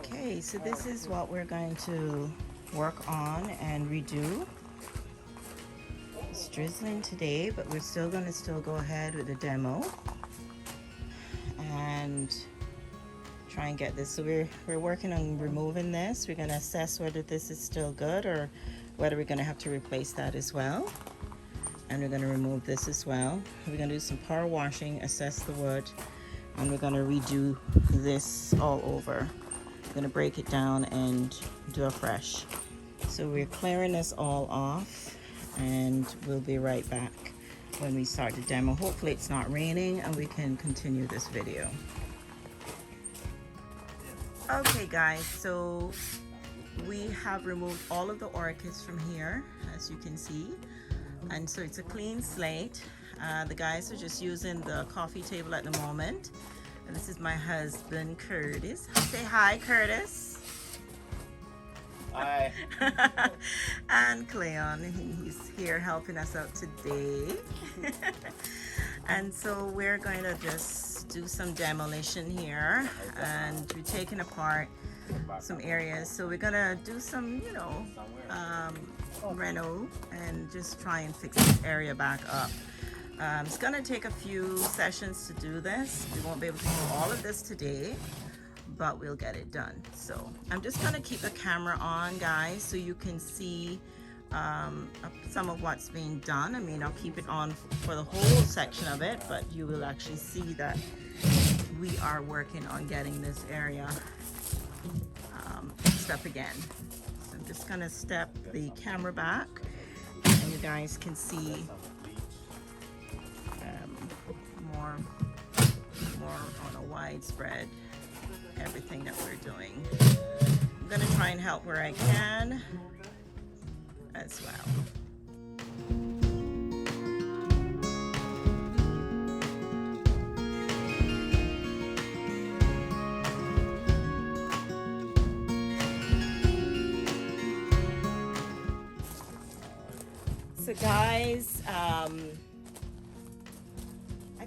Okay, so this is what we're going to work on and redo. It's drizzling today, but we're still going to go ahead with the demo and try and get this. So we're working on removing this. We're going to assess whether this is still good or whether we're going to have to replace that as well. And we're going to remove this as well. We're going to do some power washing, assess the wood, and we're going to redo this all over. We're going to break it down and do afresh. So we're clearing this all off, and we'll be right back when we start the demo. Hopefully it's not raining and we can continue this video. Okay guys, so we have removed all of the orchids from here, as you can see, and so it's a clean slate. The guys are just using the coffee table at the moment, and this is my husband Curtis. Say hi, Curtis. Hi. And Cleon, he's here helping us out today. And so we're going to just do some demolition here, and we're taking apart some areas. So we're gonna do some, reno and just try and fix this area back up. It's gonna take a few sessions to do this. We won't be able to do all of this today, but we'll get it done. So I'm just gonna keep the camera on, guys, so you can see some of what's being done. I mean, I'll keep it on for the whole section of it, but you will actually see that we are working on getting this area fixed up again. So I'm just gonna step the camera back, and you guys can see more on a widespread everything that we're doing. I'm gonna try and help where I can as well. So guys, I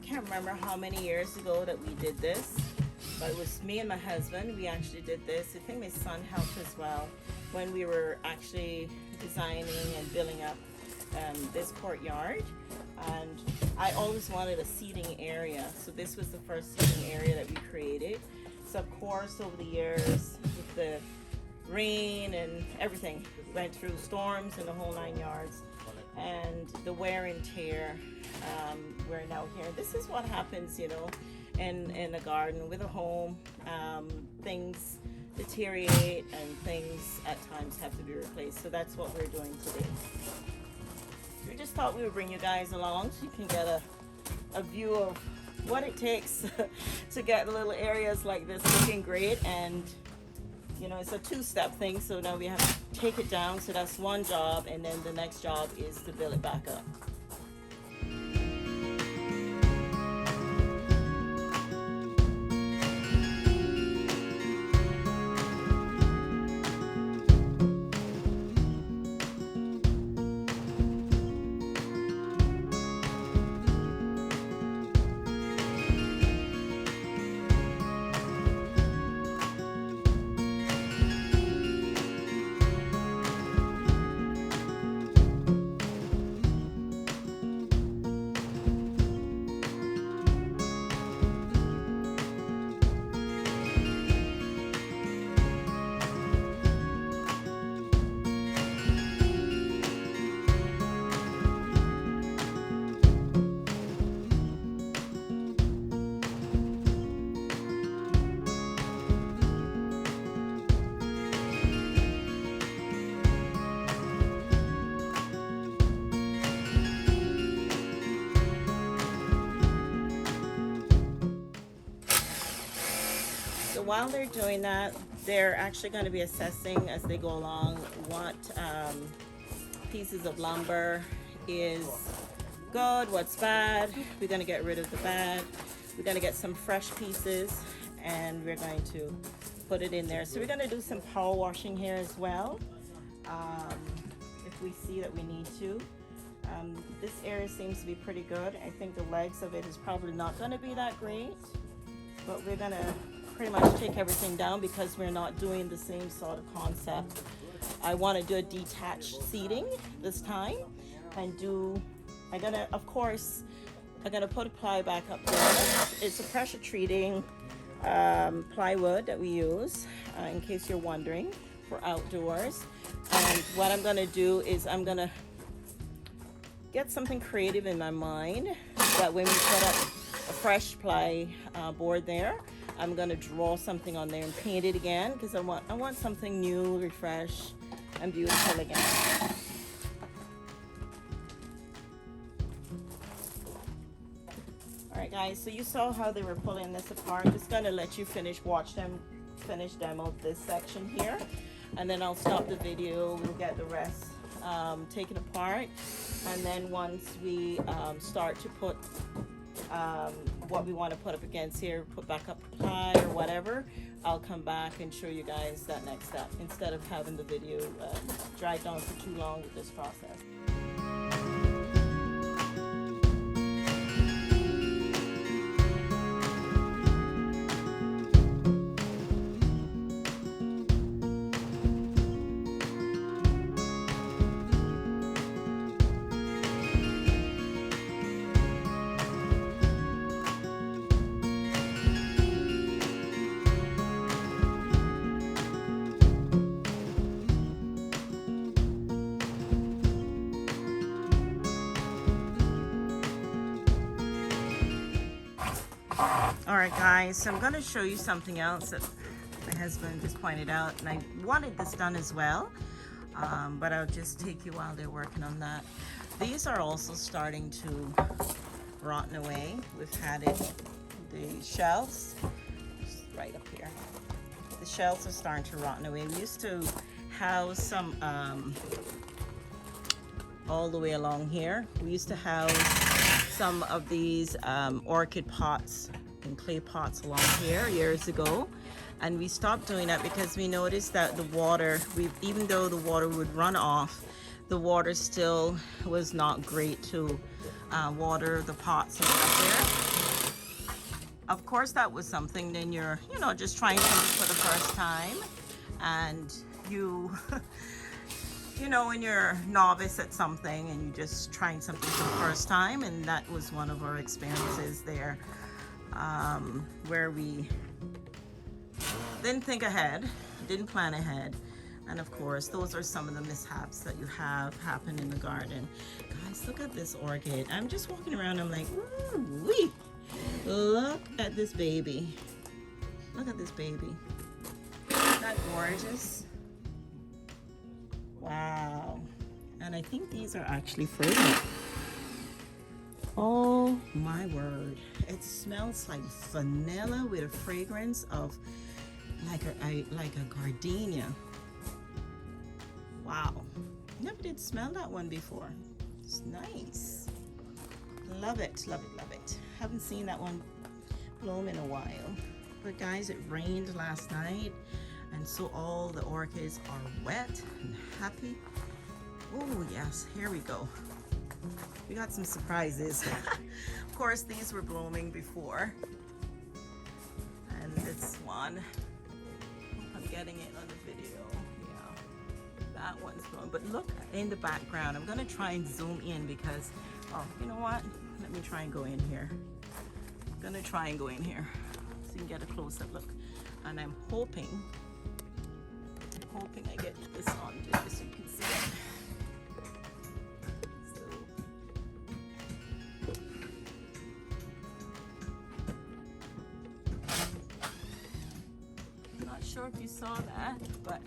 can't remember how many years ago that we did this, but it was me and my husband. We actually did this. I think my son helped as well when we were actually designing and building up this courtyard. And I always wanted a seating area, so this was the first seating area that we created. So of course, over the years, with the rain and everything, went through storms and the whole 9 yards, and the wear and tear, we're now here. This is what happens, in a garden with a home. Things deteriorate and things at times have to be replaced. So that's what we're doing today. We just thought we would bring you guys along so you can get a view of what it takes to get little areas like this looking great. And it's a two-step thing. So now we have to take it down. So that's one job, and then the next job is to build it back up. While they're doing that, they're actually going to be assessing as they go along what pieces of lumber is good, what's bad. We're going to get rid of the bad. We're going to get some fresh pieces, and we're going to put it in there. So we're going to do some power washing here as well, if we see that we need to. This area seems to be pretty good. I think the legs of it is probably not going to be that great, but we're going to pretty much take everything down because we're not doing the same sort of concept. I want to do a detached seating this time and do, I'm gonna put a ply back up there. It's a pressure treating plywood that we use, in case you're wondering, for outdoors. And what I'm gonna do is I'm gonna get something creative in my mind that when we put up a fresh ply board there, I'm gonna draw something on there and paint it again because I want something new, refreshed, and beautiful again. Alright guys, so you saw how they were pulling this apart. I'm just gonna let you watch them finish demo this section here, and then I'll stop the video. We'll get the rest taken apart, and then once we start to put what we want to put up against here, put back up ply or whatever, I'll come back and show you guys that next step instead of having the video dragged on for too long with this process. Alright guys, so I'm going to show you something else that my husband just pointed out, and I wanted this done as well, but I'll just take you while they're working on that. These are also starting to rotten away. We've had it, the shelves, right up here. The shelves are starting to rotten away. We used to house some all the way along here. We used to house some of these orchid pots and clay pots along here years ago, and we stopped doing that because we noticed that the water, even though the water would run off, the water still was not great to water the pots and stuff there. Of course, that was something, then you're, just trying something for the first time, and when you're novice at something and you're just trying something for the first time, and that was one of our experiences there, where we didn't think ahead, didn't plan ahead, and of course those are some of the mishaps that you have happen in the garden. Guys, look at this orchid. I'm just walking around, I'm like, ooh wee, look at this baby, look at this baby. Isn't that gorgeous? Wow. And I think these are actually fragrant. Oh my word. It smells like vanilla with a fragrance of like a gardenia. Wow. Never did smell that one before. It's nice. Love it, love it, love it. Haven't seen that one bloom in a while. But guys, it rained last night, and so all the orchids are wet and happy. Oh yes, here we go. We got some surprises. Of course, these were blooming before. And this one, I'm getting it on the video. Yeah, that one's blooming. But look in the background. I'm gonna try and zoom in because, oh, you know what? Let me try and go in here. I'm gonna try and go in here so you can get a close-up look. And I'm hoping I get this on so you can see it. Sure if you saw that, but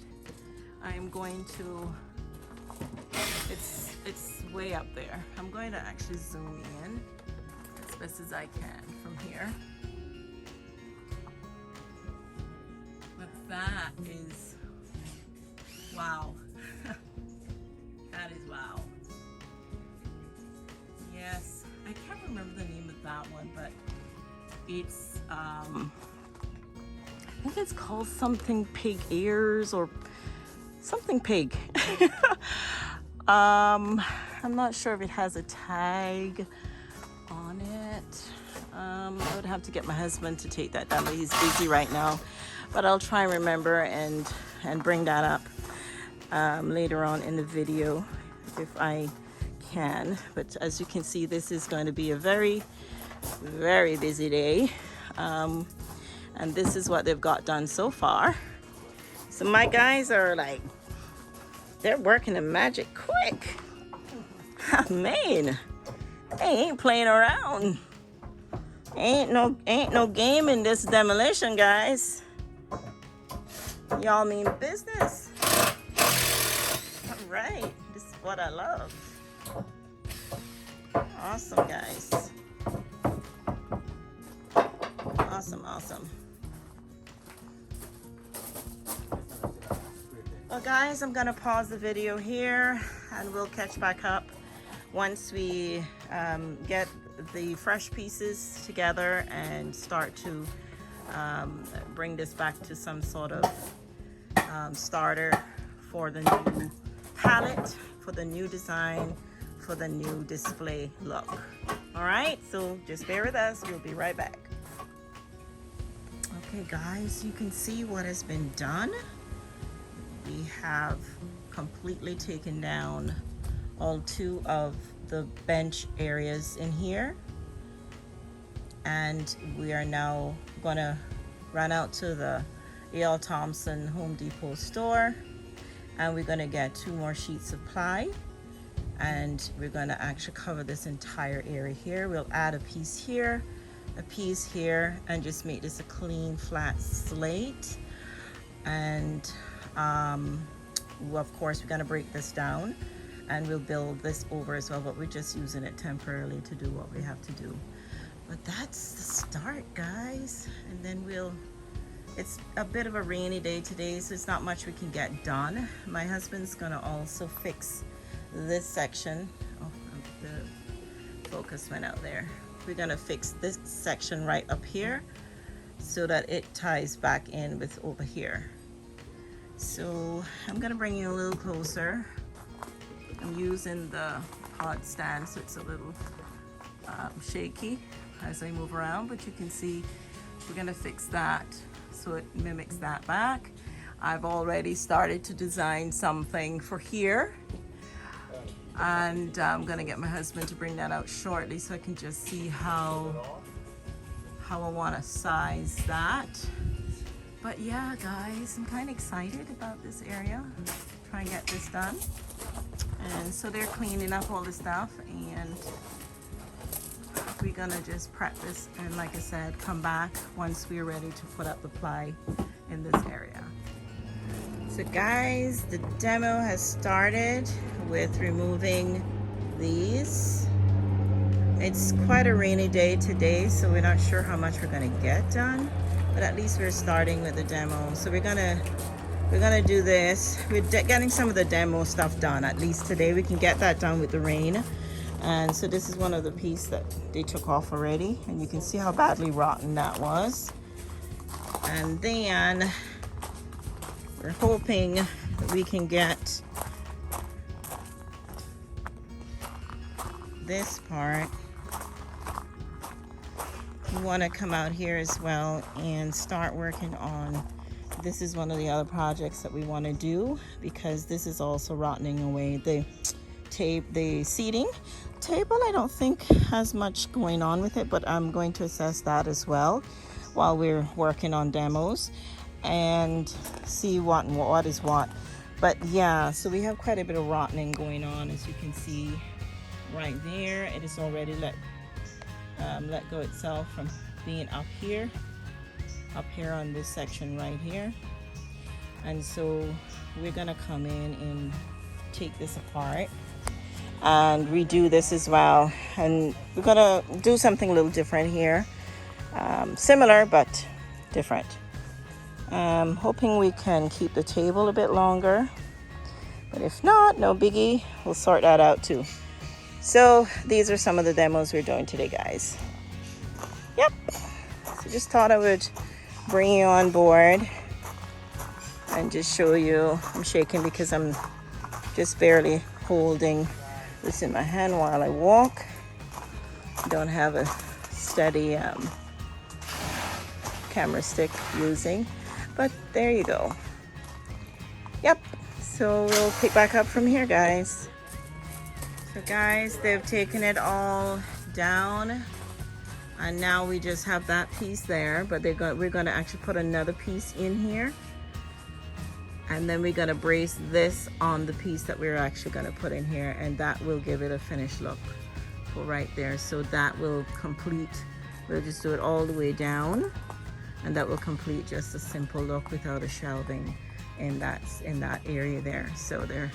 I am going to, it's way up there. I'm going to actually zoom in as best as I can from here. But that is wow. That is wow. Yes, I can't remember the name of that one, but it's I think it's called something pig ears or something pig. I'm not sure if it has a tag on it. I would have to get my husband to take that down, but he's busy right now. But I'll try and remember and bring that up later on in the video if I can. But as you can see, this is going to be a very, very busy day. And this is what they've got done so far. So my guys are like, they're working the magic quick. Man, they ain't playing around. Ain't no game in this demolition, guys. Y'all mean business. All right, this is what I love. Awesome, guys. Awesome, awesome. Well, guys, I'm gonna pause the video here and we'll catch back up once we get the fresh pieces together and start to bring this back to some sort of starter for the new palette, for the new design, for the new display look. All right, so just bear with us. We'll be right back. Okay, guys, you can see what has been done. We have completely taken down all 2 of the bench areas in here, and we are now gonna run out to the A.L. Thompson Home Depot store, and we're gonna get 2 more sheets of ply, and we're gonna actually cover this entire area here. We'll add a piece here, a piece here, and just make this a clean flat slate. And of course we're gonna break this down and we'll build this over as well, but we're just using it temporarily to do what we have to do. But that's the start, guys. And then it's a bit of a rainy day today, so it's not much we can get done. My husband's gonna also fix this section. Oh, the focus went out there. We're gonna fix this section right up here so that it ties back in with over here. So I'm gonna bring you a little closer. I'm using the pod stand, so it's a little shaky as I move around, but you can see we're gonna fix that so it mimics that back. I've already started to design something for here, and I'm gonna get my husband to bring that out shortly so I can just see how I want to size that. But yeah, guys, I'm kind of excited about this area. Try and get this done. And so they're cleaning up all the stuff, and we're gonna just prep this, and like I said, come back once we're ready to put up the ply in this area. So guys, the demo has started with removing these. It's quite a rainy day today, so we're not sure how much we're gonna get done, but at least we're starting with the demo. So we're gonna do this. We're getting some of the demo stuff done. At least today we can get that done with the rain. And so this is one of the pieces that they took off already, and you can see how badly rotten that was. And then we're hoping that we can get this part. You want to come out here as well and start working on, this is one of the other projects that we want to do, because this is also rotting away. The seating table, I don't think has much going on with it, but I'm going to assess that as well while we're working on demos and see what is what. But yeah, so we have quite a bit of rotting going on, as you can see right there. It is already let go itself from being up here on this section right here. And so we're gonna come in and take this apart and redo this as well, and we're gonna do something a little different here, similar but different. Hoping we can keep the table a bit longer, but if not, no biggie, we'll sort that out too. So these are some of the demos we're doing today, guys. Yep, so just thought I would bring you on board and just show you. I'm shaking because I'm just barely holding this in my hand while I walk. Don't have a steady camera stick using, but there you go. Yep, so we'll pick back up from here, guys. So guys, they've taken it all down, and now we just have that piece there, but we're going to actually put another piece in here, and then we're going to brace this on the piece that we're actually going to put in here, and that will give it a finished look for right there. So that will complete, we'll just do it all the way down, and that will complete just a simple look without a shelving in that area there. So they're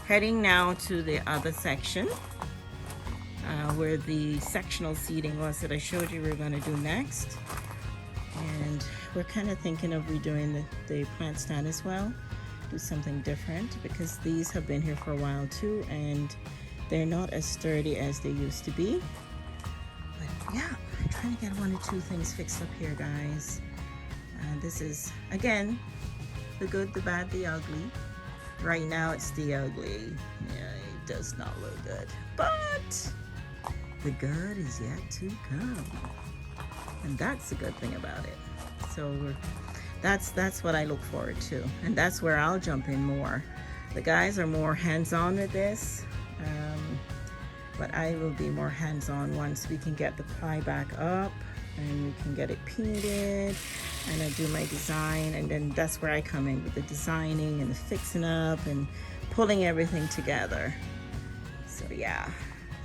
heading now to the other section where the sectional seating was that I showed you we were going to do next. And we're kind of thinking of redoing the plant stand as well, do something different, because these have been here for a while too, and they're not as sturdy as they used to be. But yeah, I'm trying to get one or two things fixed up here, guys. This is, again, the good, the bad, the ugly. Right now it's the ugly. Yeah, it does not look good, but the good is yet to come, and that's the good thing about it. So that's what I look forward to, and that's where I'll jump in more. The guys are more hands-on with this, but I will be more hands-on once we can get the ply back up and we can get it painted, and I do my design, and then that's where I come in with the designing and the fixing up and pulling everything together. So yeah,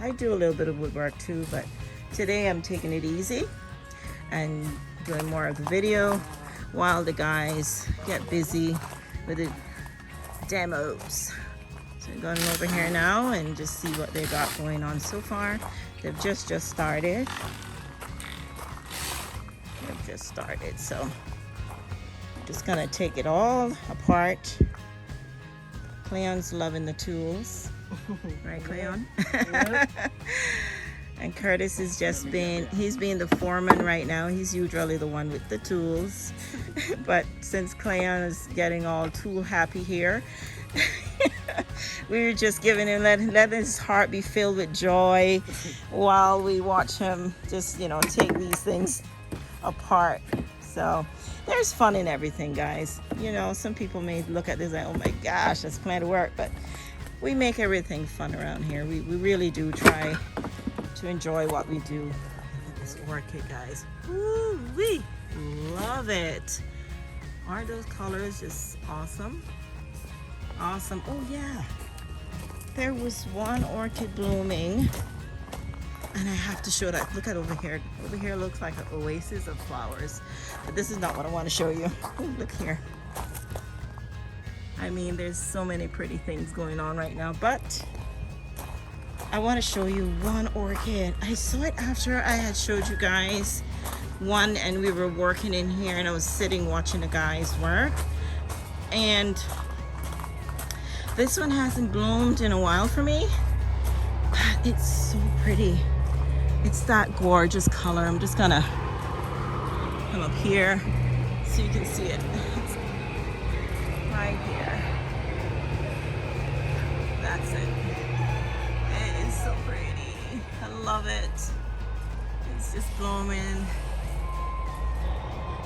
I do a little bit of woodwork too, but today I'm taking it easy and doing more of the video while the guys get busy with the demos. So I'm going over here now and just see what they got going on so far. They've just started. So I'm just gonna take it all apart. Cleon's loving the tools. Right, Cleon? Yep. And Curtis is just he's being the foreman right now. He's usually the one with the tools. But since Cleon is getting all tool happy here, we were just giving him, let his heart be filled with joy while we watch him just, take these things apart. So there's fun in everything, guys. Some people may look at this like, oh my gosh, that's plenty of work, but we make everything fun around here. We really do try to enjoy what we do. Look at this orchid, guys. Woo-wee! Love it. Aren't those colors just awesome? Awesome. Oh yeah, there was one orchid blooming, and I have to show that. Look at over here. Over here looks like an oasis of flowers, but this is not what I want to show you. Oh, look here. I mean, there's so many pretty things going on right now, but I want to show you one orchid. I saw it after I had showed you guys one, and we were working in here, and I was sitting watching the guys work, and this one hasn't bloomed in a while for me, but it's so pretty. It's that gorgeous color. I'm just gonna come up here so you can see it. It's right here. That's it. It is so pretty. I love it. It's just blooming.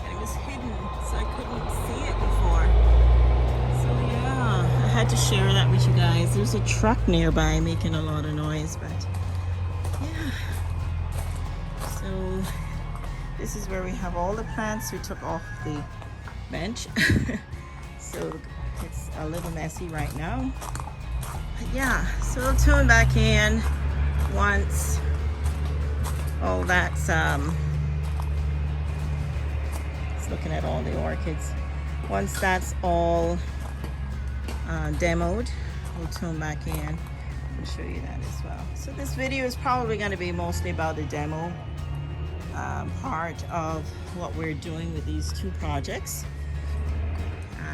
And it was hidden, so I couldn't see it before. So yeah, I had to share that with you guys. There's a truck nearby making a lot of noise, but yeah. So this is where we have all the plants we took off the bench. So it's a little messy right now. But yeah, so we'll tune back in once all that's looking at all the orchids. Once that's all demoed, we'll tune back in and show you that as well. So this video is probably going to be mostly about the demo part of what we're doing with these two projects,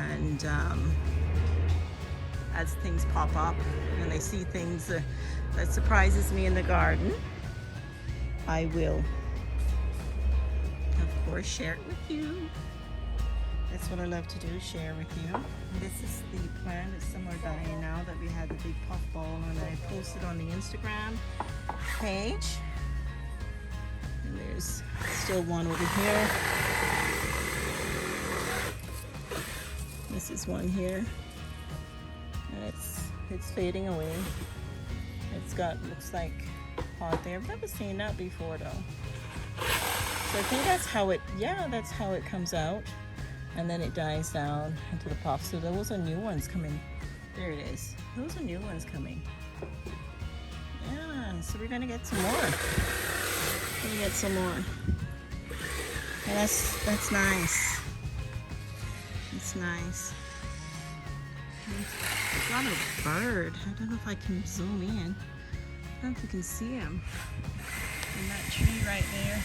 and as things pop up and I see things that surprises me in the garden, I will of course share it with you. That's what I love to do, share with you. And this is the plant. It's somewhere dying now that we had the big puffball on that I posted on the Instagram page. And There's still one over here. This is one here. And it's fading away. It's got, looks like pot there. I've never seen that before though. So I think that's how it, yeah, that's how it comes out. And then it dies down into the pot. So those are new ones coming. There it is. Those are new ones coming. Yeah, so we're gonna get some more. We're gonna get some more. And that's nice. It's nice. I've got a bird. I don't know if I can zoom in. I don't know if you can see him. In that tree right there.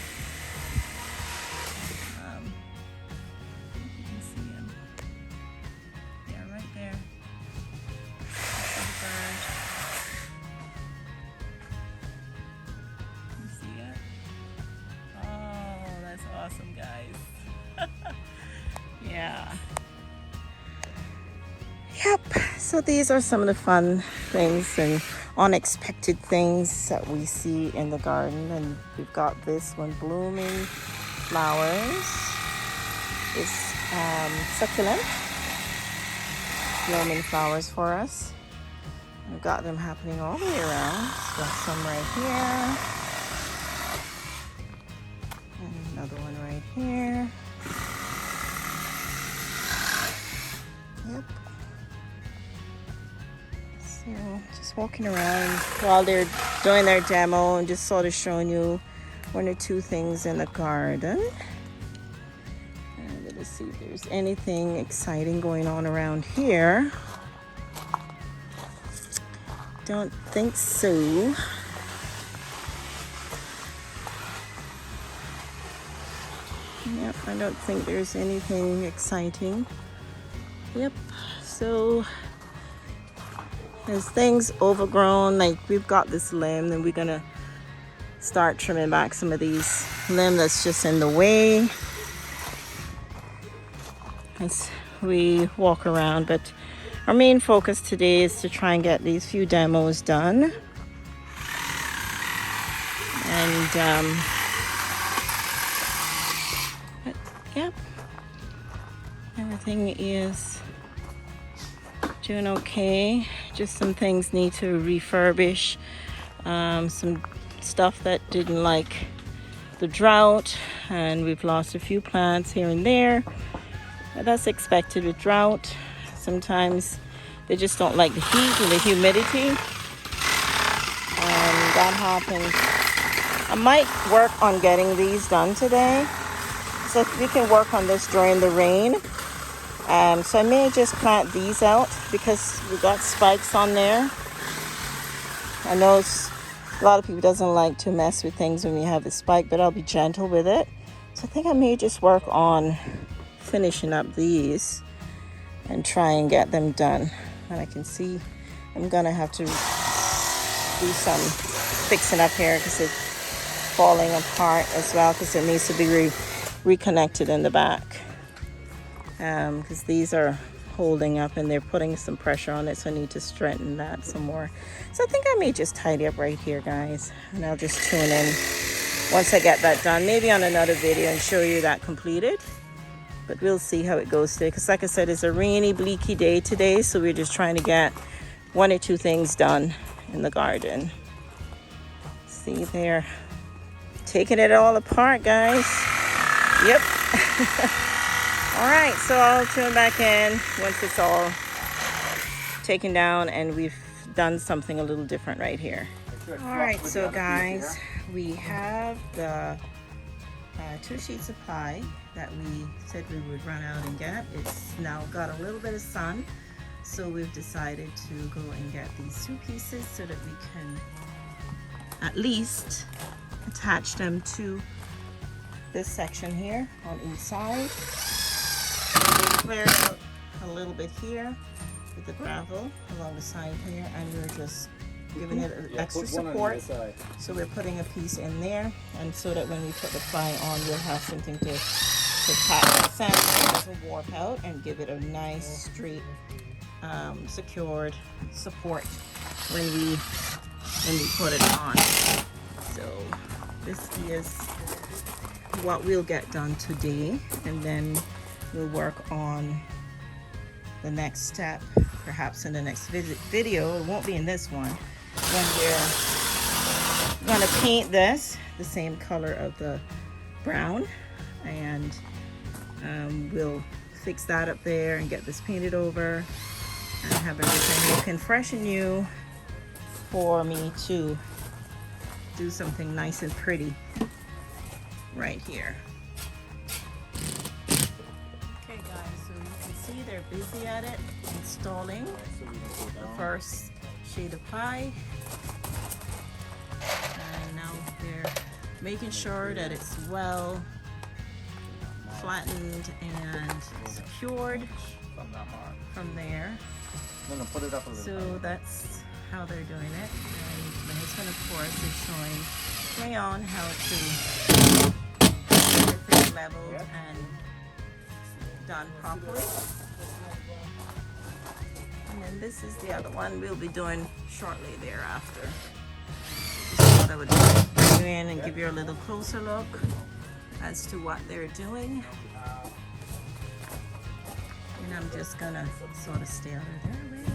If you can see him. Yeah, right there. That's the bird. You see it? Oh, that's awesome, guys. Yeah. Yep, so these are some of the fun things and unexpected things that we see in the garden. And we've got this one blooming flowers. It's succulent, blooming flowers for us. We've got them happening all the way around. We've got some right here. And another one right here. Yep. So just walking around while they're doing their demo and just sort of showing you one or two things in the garden. And let's see if there's anything exciting going on around here. Don't think so. Yep, I don't think there's anything exciting. Yep, so there's things overgrown, like we've got this limb and we're gonna start trimming back some of these limb that's just in the way as we walk around. But our main focus today is to try and get these few demos done. And but, yep, everything is doing okay. Just some things need to refurbish. Some stuff that didn't like the drought, and we've lost a few plants here and there. But that's expected with drought. Sometimes they just don't like the heat and the humidity, and that happens. I might work on getting these done today, so we can work on this during the rain. So I may just plant these out because we got spikes on there. I know a lot of people doesn't like to mess with things when you have a spike, but I'll be gentle with it. So I think I may just work on finishing up these and try and get them done. And I can see I'm gonna have to do some fixing up here because it's falling apart as well, because it needs to be reconnected in the back. Because these are holding up and they're putting some pressure on it, so I need to strengthen that some more. So I think I may just tidy up right here, guys, and I'll just tune in once I get that done, maybe on another video, and show you that completed. But we'll see how it goes today, because like I said, it's a rainy, bleaky day today, so we're just trying to get one or two things done in the garden. See, they're taking it all apart, guys. Yep. All right, so I'll tune back in once it's all taken down and we've done something a little different right here. All right, so guys, we have the 2 sheets of ply that we said we would run out and get. It's now got a little bit of sun, so we've decided to go and get these 2 pieces so that we can at least attach them to this section here on each side. Clear out a little bit here with the gravel along the side here, and we're just giving it extra support. So we're putting a piece in there, and so that when we put the ply on, we'll have something to attach the sand so it doesn't warp out, and give it a nice straight secured support when we put it on. So this is what we'll get done today, and then we'll work on the next step, perhaps in the next video. It won't be in this one, when we're gonna paint this the same color of the brown, and we'll fix that up there and get this painted over and have everything looking fresh and new for me to do something nice and pretty right here. Okay guys, so you can see they're busy at it, installing the first shade of pie, and now they're making sure that it's well flattened and secured from there. So that's how they're doing it, and my husband of course is showing me on how to get everything leveled and done properly. And then this is the other one we'll be doing shortly thereafter. This is what I would bring you in and give you a little closer look as to what they're doing. And I'm just gonna sort of stay out of their way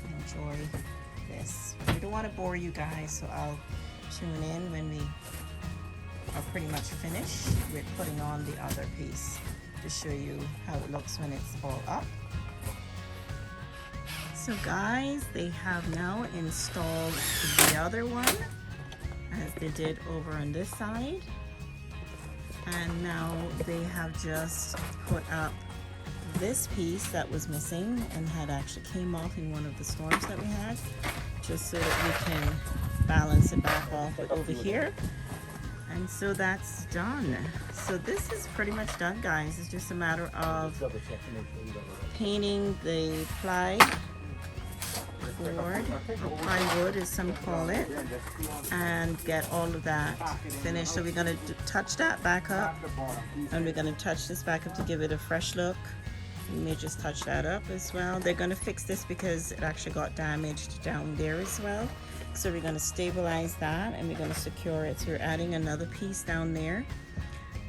and enjoy this. We don't want to bore you guys, so I'll tune in when we are pretty much finished with putting on the other piece to show you how it looks when it's all up. So guys, they have now installed the other one as they did over on this side, and now they have just put up this piece that was missing and had actually came off in one of the storms that we had, just so that we can balance it back off over here. And so that's done. So this is pretty much done, guys. It's just a matter of painting the plywood, or plywood as some call it, and get all of that finished. So we're going to touch that back up, and we're going to touch this back up to give it a fresh look. We may just touch that up as well. They're going to fix this because it actually got damaged down there as well. So we're going to stabilize that, and we're going to secure it. So we're adding another piece down there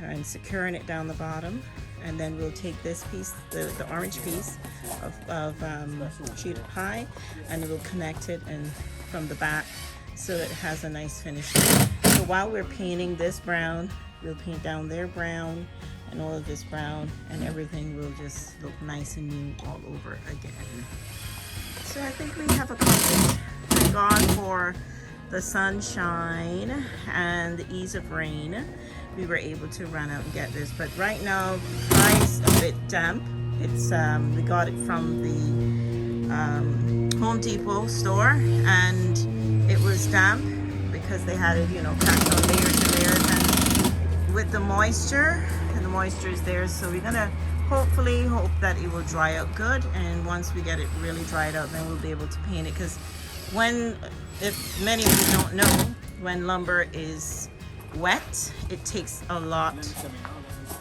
and securing it down the bottom, and then we'll take this piece, the orange piece of sheet of pie, and we'll connect it and from the back so that it has a nice finish. So while we're painting this brown, we'll paint down their brown and all of this brown, and everything will just look nice and new all over again. So I think we have accomplished. Thank God for the sunshine and the ease of rain. We were able to run out and get this, but right now it's a bit damp. It's we got it from the Home Depot store, and it was damp because they had it, you know, packed on layers and layers, and with the moisture, and the moisture is there. So we're gonna hopefully hope that it will dry out good, and once we get it really dried out, then we'll be able to paint it. Because when, if many of you don't know, when lumber is wet, it takes a lot.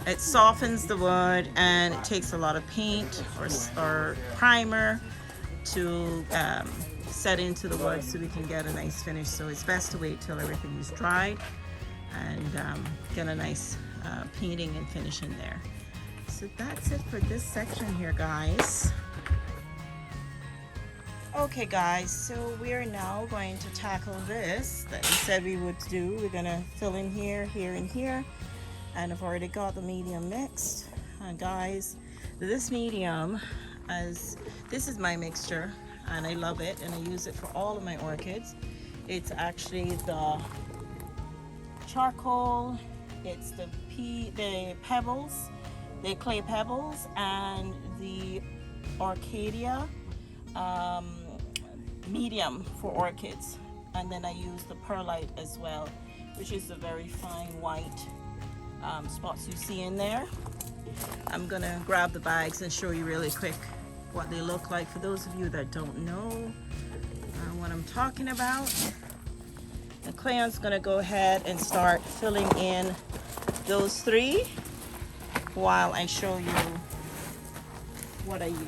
It softens the wood, and it takes a lot of paint or primer to set into the wood so we can get a nice finish. So it's best to wait till everything is dried and get a nice painting and finish in there. So that's it for this section here, guys. Okay guys, so we are now going to tackle this that we said we would do. We're gonna fill in here, here, and here, and I've already got the medium mixed. Guys, this medium, this is my mixture, and I love it, and I use it for all of my orchids. It's actually the charcoal, it's the pebbles, the clay pebbles, and the Orchidia medium for orchids, and then I use the perlite as well, which is the very fine white spots you see in there. I'm gonna grab the bags and show you really quick what they look like for those of you that don't know what I'm talking about. The Clayon's gonna go ahead and start filling in those three while I show you what I use.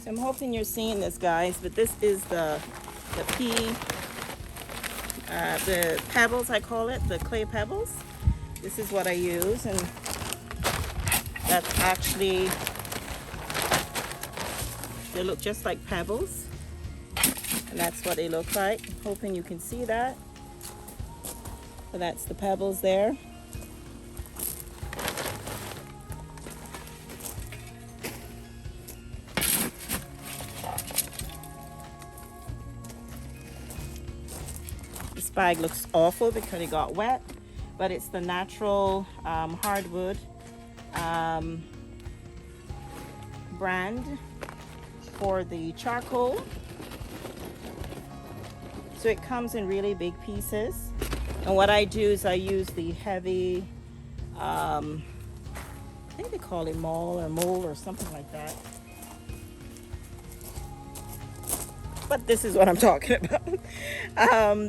So I'm hoping you're seeing this, guys, but this is the pebbles, I call it, the clay pebbles. This is what I use, and that's actually, they look just like pebbles, and that's what they look like. I'm hoping you can see that. So that's the pebbles there. This bag looks awful because it got wet, but it's the natural hardwood brand for the charcoal. So it comes in really big pieces. And what I do is I use the heavy, I think they call it mole or something like that. But this is what I'm talking about.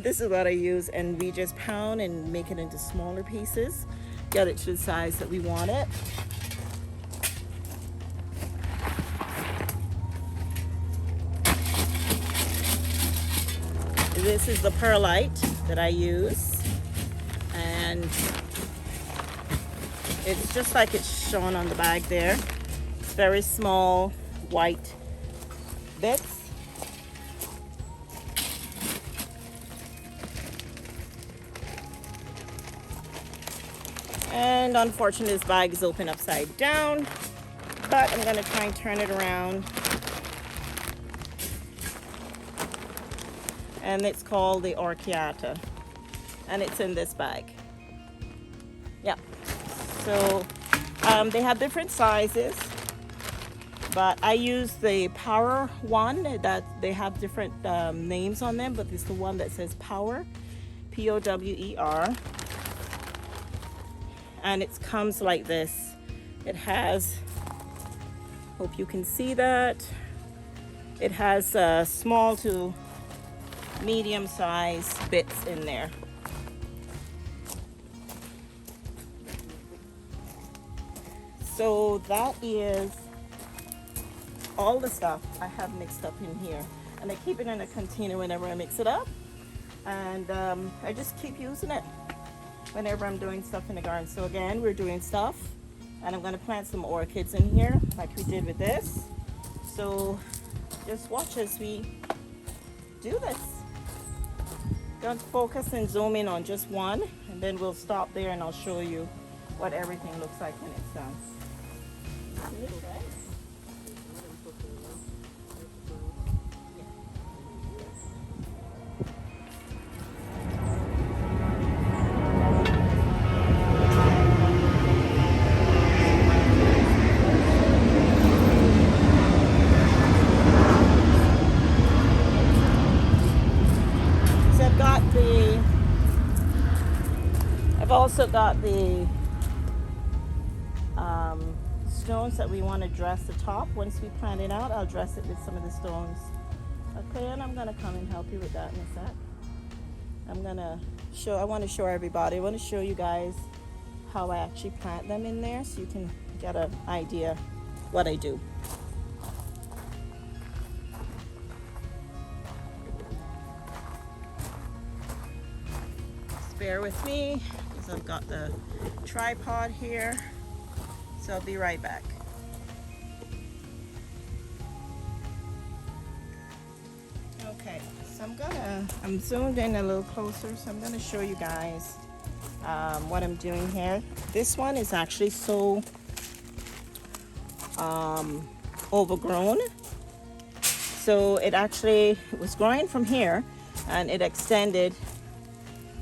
This is what I use, and we just pound and make it into smaller pieces, get it to the size that we want it. This is the perlite that I use, and it's just like it's shown on the bag there. It's very small white bits. And unfortunately, this bag is open upside down, but I'm going to try and turn it around. And it's called the Orchid, and it's in this bag. Yeah. So they have different sizes, but I use the Power one. That they have different names on them, but it's the one that says Power, Power. And it comes like this. It has, hope you can see that, it has small to medium size bits in there. So that is all the stuff I have mixed up in here, and I keep it in a container whenever I mix it up, and I just keep using it whenever I'm doing stuff in the garden. So again, we're doing stuff, and I'm going to plant some orchids in here like we did with this. So just watch as we do this. Don't focus and zoom in on just one, and then we'll stop there and I'll show you what everything looks like when it's done. I've also got the stones that we want to dress the top. Once we plant it out, I'll dress it with some of the stones. Okay, and I'm going to come and help you with that in a sec. I want to show everybody, I want to show you guys how I actually plant them in there so you can get an idea what I do. Just bear with me because I've got the tripod here. So I'll be right back. Okay, so I'm zoomed in a little closer, so I'm gonna show you guys what I'm doing here. This one is actually so overgrown. So it was growing from here, and it extended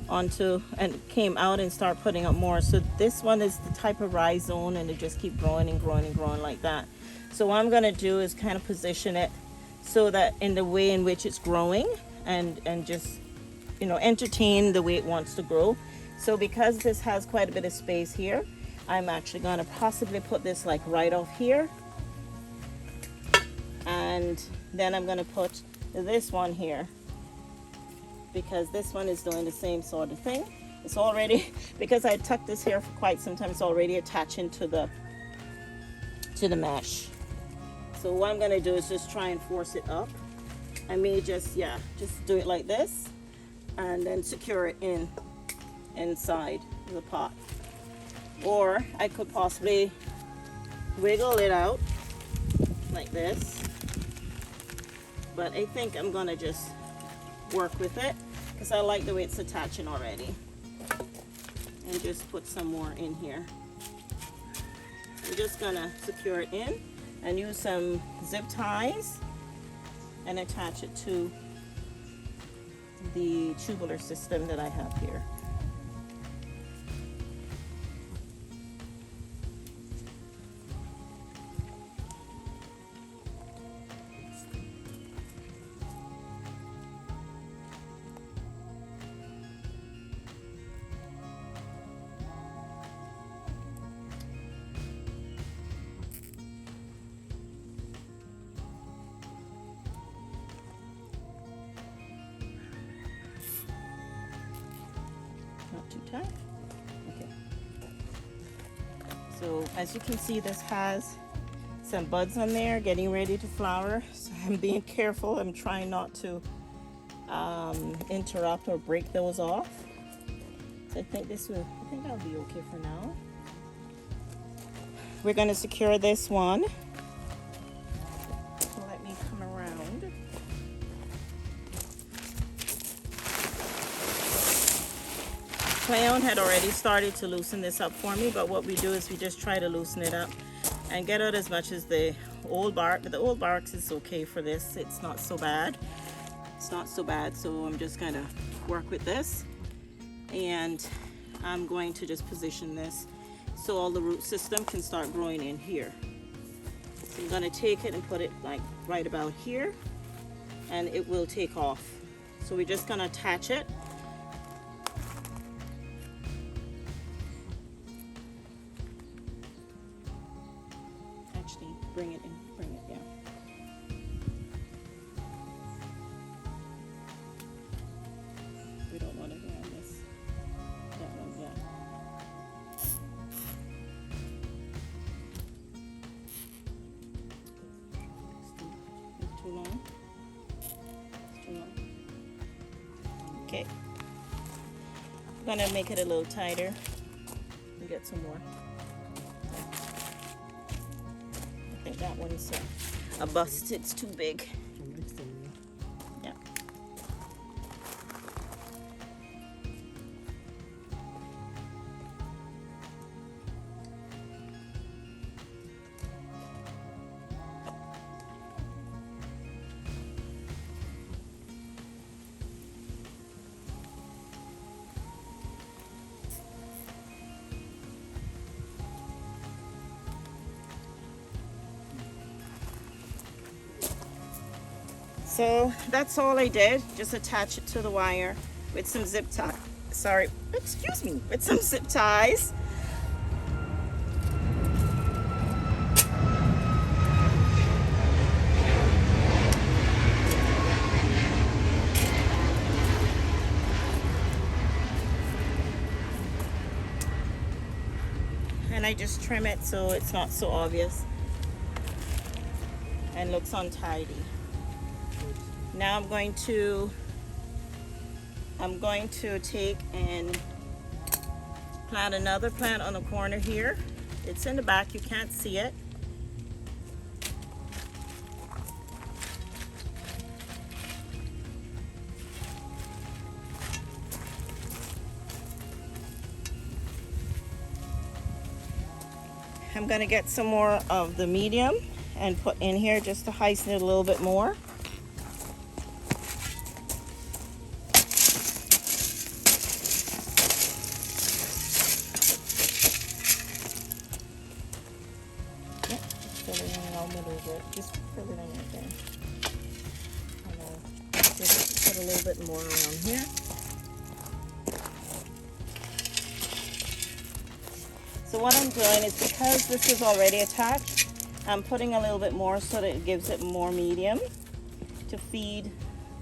onto and came out and start putting up more. So this one is the type of rhizome, and it just keep growing and growing and growing like that. So what I'm going to do is kind of position it so that in the way in which it's growing, and just, you know, entertain the way it wants to grow. So because this has quite a bit of space here, I'm actually going to possibly put this like right off here, and then I'm going to put this one here, because this one is doing the same sort of thing. It's already, because I tucked this here for quite some time, it's already attaching to the mesh. So what I'm gonna do is just try and force it up. I may just do it like this and then secure it inside the pot. Or I could possibly wiggle it out like this. But I think I'm gonna just work with it because I like the way it's attaching already. And just put some more in here. I'm just gonna secure it in and use some zip ties and attach it to the tubular system that I have here. Not too tight. Okay. So as you can see, this has some buds on there getting ready to flower. So I'm being careful. I'm trying not to interrupt or break those off. So I think that'll be okay for now. We're going to secure this one. So let me come around. Crayon had already started to loosen this up for me, but what we do is we just try to loosen it up and get out as much as the old bark. But the old bark is okay for this. It's not so bad. It's not so bad. So I'm just going to work with this, and I'm going to just position this so all the root system can start growing in here. So I'm going to take it and put it like right about here, and it will take off. So we're just going to attach it. Actually, bring it down. We don't want to go on that one yet. It's too long. It's too long. Okay. I'm gonna make it a little tighter and get some more. I think that one's a bust. It's too big. Yeah. So that's all I did, just attach it to the wire with some zip tie. Sorry, excuse me, with some zip ties. And I just trim it so it's not so obvious and looks untidy. Now I'm going to take and plant another plant on the corner here. It's in the back, you can't see it. I'm going to get some more of the medium and put in here just to heighten it a little bit more. Just fill it in right there. And I'll just put a little bit more around here. So what I'm doing is, because this is already attached, I'm putting a little bit more so that it gives it more medium to feed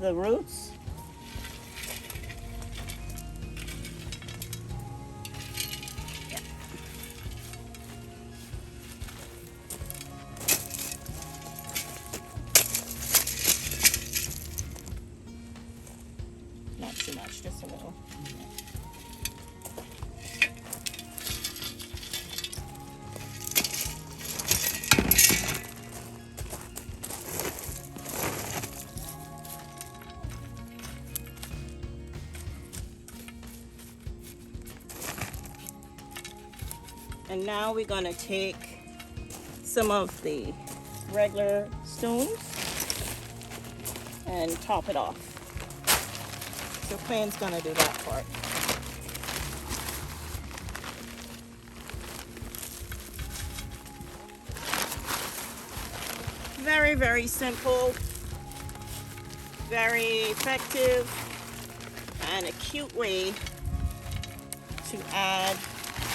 the roots. Not too much, just a little. And now we're going to take some of the regular stones and top it off. So Clayton's going to do that part. Very, very simple, very effective, and a cute way to add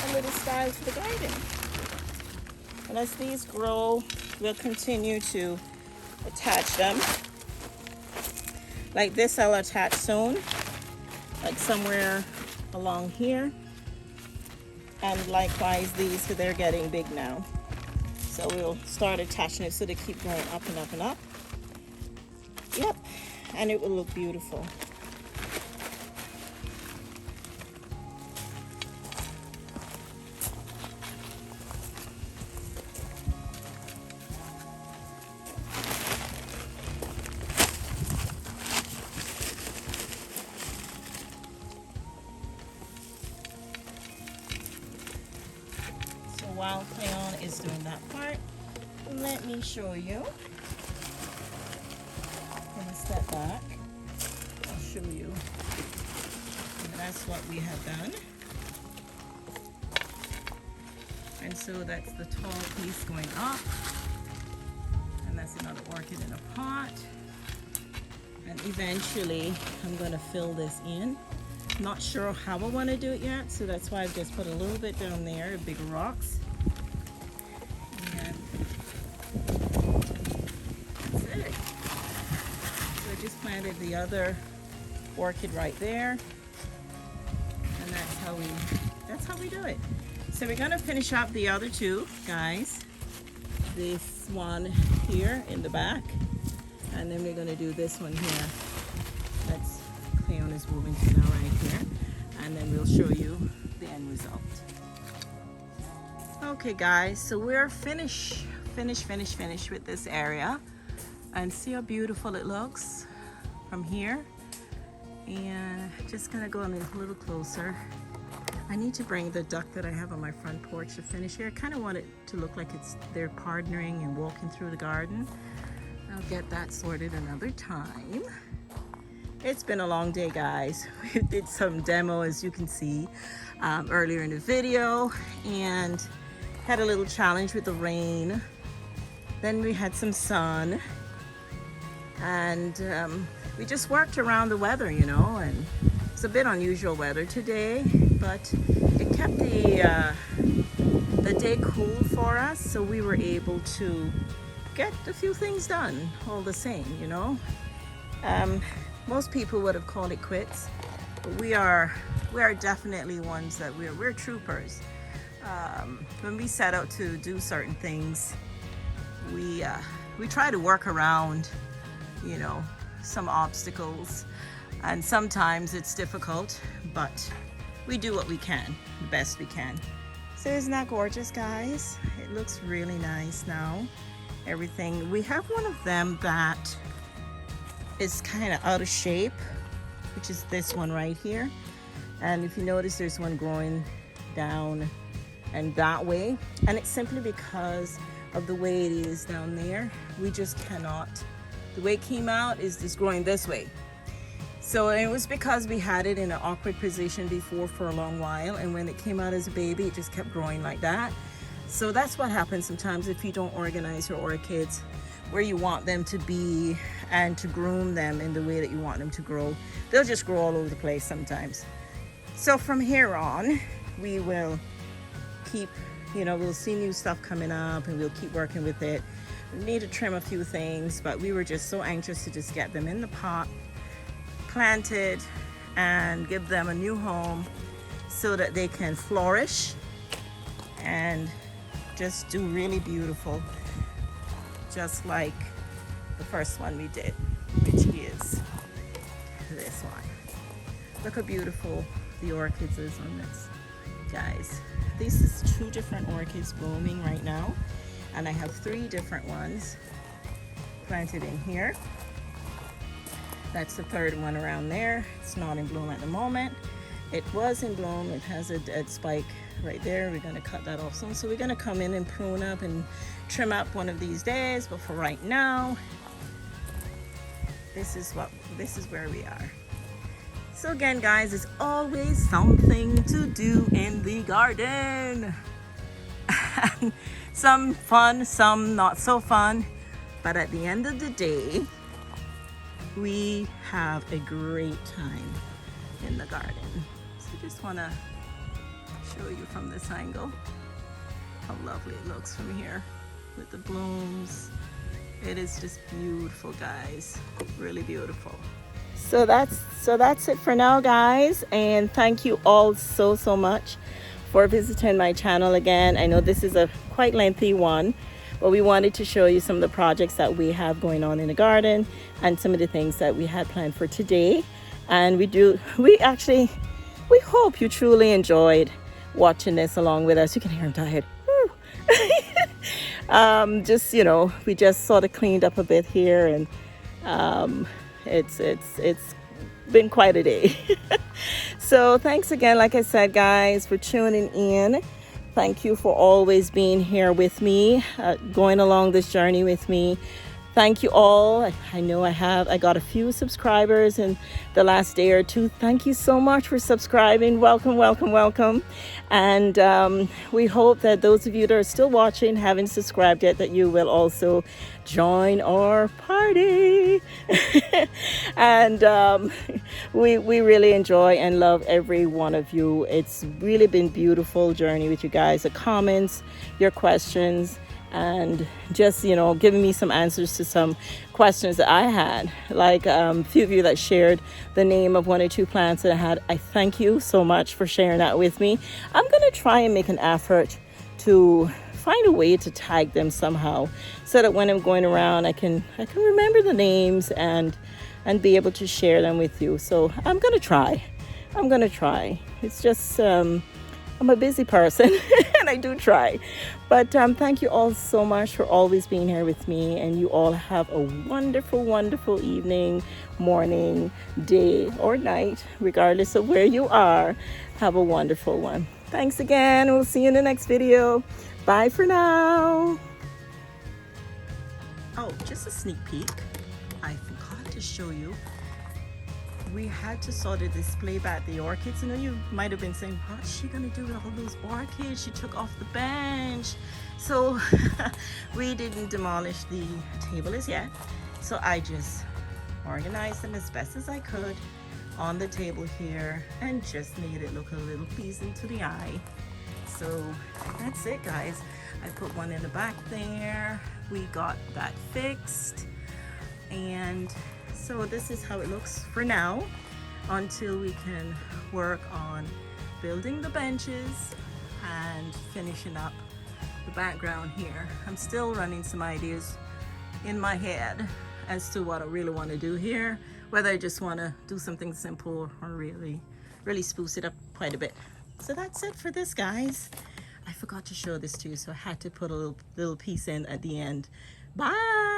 a little style to the garden. And as these grow, we'll continue to attach them. Like this, I'll attach soon, like somewhere along here. And likewise these, because they're getting big now. So we'll start attaching it so they keep going up and up and up. Yep, and it will look beautiful. While Cleon is doing that part, let me show you. I'm going to step back. I'll show you. And that's what we have done. And so that's the tall piece going up. And that's another orchid in a pot. And eventually I'm going to fill this in. Not sure how I want to do it yet, so that's why I've just put a little bit down there, bigger rocks. And that's it. So I just planted the other orchid right there, and that's how we do it. So we're gonna finish up the other two, guys. This one here in the back, and then we're gonna do this one here. That's Cleon is moving to now right here, and then we'll show you the end result. Okay guys, so we're finished with this area, and see how beautiful it looks from here. And just gonna go a little closer. I need to bring the duck that I have on my front porch to finish here. I kind of want it to look like they're partnering and walking through the garden. I'll get that sorted another time. It's been a long day, guys. We did some demo, as you can see, earlier in the video, and had a little challenge with the rain. Then we had some sun, and we just worked around the weather, you know, and it's a bit unusual weather today, but it kept the day cool for us, so we were able to get a few things done all the same, you know. Most people would have called it quits, but we are definitely ones that we're troopers. When we set out to do certain things, we try to work around, you know, some obstacles, and sometimes it's difficult, but we do what we can, the best we can. So isn't that gorgeous, guys? It looks really nice now. Everything. We have one of them that is kind of out of shape, which is this one right here. And if you notice, there's one growing down and that way, and it's simply because of the way it is down there. We just cannot, the way it came out is just growing this way. So it was because we had it in an awkward position before for a long while, and when it came out as a baby, it just kept growing like that. So that's what happens sometimes if you don't organize your orchids where you want them to be and to groom them in the way that you want them to grow. They'll just grow all over the place sometimes. So from here on, we will keep, you know, we'll see new stuff coming up and we'll keep working with it. We need to trim a few things, but we were just so anxious to just get them in the pot, planted, and give them a new home so that they can flourish and just do really beautiful, just like the first one we did, which is this one. Look how beautiful the orchids is on this, guys. This is 2 different orchids blooming right now, and I have 3 different ones planted in here. That's the 3rd one around there. It's not in bloom at the moment. It was in bloom. It has a dead spike right there. We're going to cut that off soon. So we're going to come in and prune up and trim up one of these days. But for right now, this is where we are. So again, guys, it's always something to do in the garden. Some fun, some not so fun. But at the end of the day, we have a great time in the garden. So I just want to show you from this angle how lovely it looks from here with the blooms. It is just beautiful, guys, really beautiful. So that's it for now, guys, and thank you all so much for visiting my channel again. I know this is a quite lengthy one, but we wanted to show you some of the projects that we have going on in the garden and some of the things that we had planned for today. And we hope you truly enjoyed watching this along with us. You can hear I'm tired. Just, you know, we just sort of cleaned up a bit here, and it's been quite a day. So thanks again, like I said, guys, for tuning in. Thank you for always being here with me, going along this journey with me. Thank you all. I know I got a few subscribers in the last day or 2. Thank you so much for subscribing. Welcome. And we hope that those of you that are still watching, haven't subscribed yet, that you will also join our party. And we really enjoy and love every one of you. It's really been a beautiful journey with you guys. The comments, your questions, and just, you know, giving me some answers to some questions that I had, like a few of you that shared the name of 1 or 2 plants that I had. I thank you so much for sharing that with me. I'm gonna try and make an effort to find a way to tag them somehow, so that when I'm going around, I can remember the names and be able to share them with you. So I'm gonna try. It's just I'm a busy person and I do try. But thank you all so much for always being here with me. And you all have a wonderful evening, morning, day, or night, regardless of where you are. Have a wonderful one. Thanks again. We'll see you in the next video. Bye for now. Oh, just a sneak peek. I forgot to show you. We had to sort of display back the orchids. You know, you might have been saying, what's she gonna do with all those orchids she took off the bench? So we didn't demolish the table as yet. So I just organized them as best as I could on the table here and just made it look a little pleasing to the eye. So that's it, guys. I put one in the back there. We got that fixed, and so this is how it looks for now, until we can work on building the benches and finishing up the background here. I'm still running some ideas in my head as to what I really want to do here, whether I just want to do something simple or really spruce it up quite a bit. So that's it for this, guys. I forgot to show this to you, so I had to put a little piece in at the end. Bye.